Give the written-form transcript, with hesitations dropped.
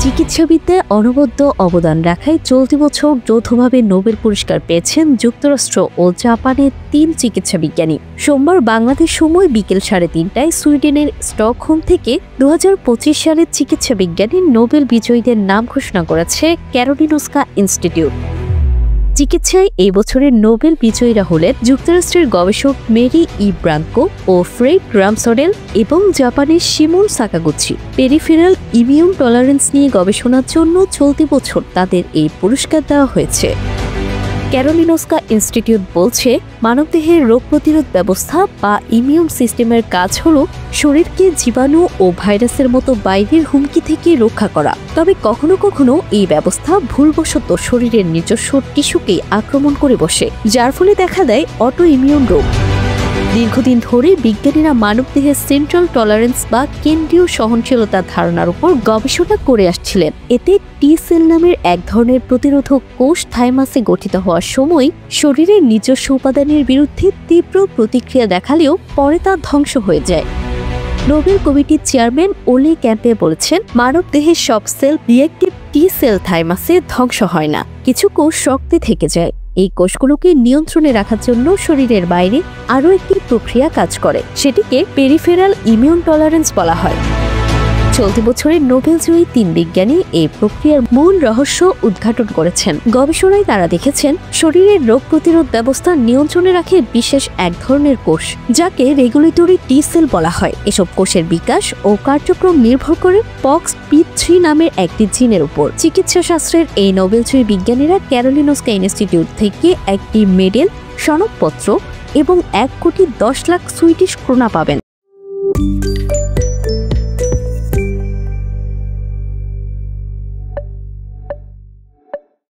চিকিৎসাবিদ্যায় অনবদ্য অবদান রাখায় চলতি বছর যৌথভাবে নোবেল পুরস্কার পেয়েছেন যুক্তরাষ্ট্র ও জাপানের ৩ চিকিৎসা বিজ্ঞানী। সোমবার বাংলাদেশ সময় বিকেল ৩:৩০টায় সুইডেনের স্টকহোম থেকে ২০২৫ সালের চিকিৎসা বিজ্ঞানীর নোবেল বিজয়ীদের নাম ঘোষণা করেছে কারোলিনস্কা ইনস্টিটিউট। চিকিৎসায় এই বছরের নোবেল বিজয়ীরা হলেন যুক্তরাষ্ট্রের গবেষক মেরি ব্রাঙ্কো ও ফ্রেড রামসডেল এবং জাপানের শিমোন সাকাগুচি। পেরিফেরাল ইমিউন টলারেন্স নিয়ে গবেষণার জন্য চলতি বছর তাদের এই পুরস্কার দেওয়া হয়েছে। কারোলিনস্কা ইনস্টিটিউট বলছে, মানবদেহের রোগ প্রতিরোধ ব্যবস্থা বা ইমিউন সিস্টেমের কাজ হল শরীরকে জীবাণু ও ভাইরাসের মতো বাইরের হুমকি থেকে রক্ষা করা। তবে কখনো কখনো এই ব্যবস্থা ভুলবশত শরীরের নিজস্ব টিস্যুকেই আক্রমণ করে বসে, যার ফলে দেখা দেয় অটো ইমিউন রোগ। দীর্ঘদিন ধরে বিজ্ঞানীরা মানবদেহের সেন্ট্রাল টলারেন্স বা কেন্দ্রীয় সহনশীলতার ধারণার উপর গবেষণা করে আসছিলেন। এতে টি সেল নামের এক ধরনের প্রতিরোধক কোষ থাইমাসে গঠিত হওয়ার সময় শরীরের নিজস্ব উপাদানের বিরুদ্ধে তীব্র প্রতিক্রিয়া দেখালেও পরে তা ধ্বংস হয়ে যায়। নোবেল কমিটির চেয়ারম্যান ওলে ক্যাম্পে বলেছেন, মানবদেহের সব সেল রিঅ্যাক্টিভ টি সেল থাইমাসে ধ্বংস হয় না, কিছু কোষ রক্তে থেকে যায়। এই কোষগুলোকে নিয়ন্ত্রণে রাখার জন্য শরীরের বাইরে আরও একটি প্রক্রিয়া কাজ করে, সেটিকে পেরিফেরাল ইমিউন টলারেন্স বলা হয়। চলতি বছরের নোবেল জয়ী ৩ বিজ্ঞানী এই প্রক্রিয়ার মূল রহস্য উদ্ঘাটন করেছেন। গবেষণায় তারা দেখেছেন, শরীরের রোগ প্রতিরোধ ব্যবস্থা নিয়ন্ত্রণে রাখে বিশেষ এক ধরনের কোষ, যাকে রেগুলেটরি টি সেল বলা হয়। এসব কোষের বিকাশ ও কার্যক্রম নির্ভর করে POXP3 নামের একটি জিনের উপর। চিকিৎসা শাস্ত্রের এই নোবেল জয়ী বিজ্ঞানীরা কারোলিনস্কা ইনস্টিটিউট থেকে একটি মেডেল, সনদপত্র এবং ১,১০,০০,০০০ সুইডিশ ক্রোনা পাবেন।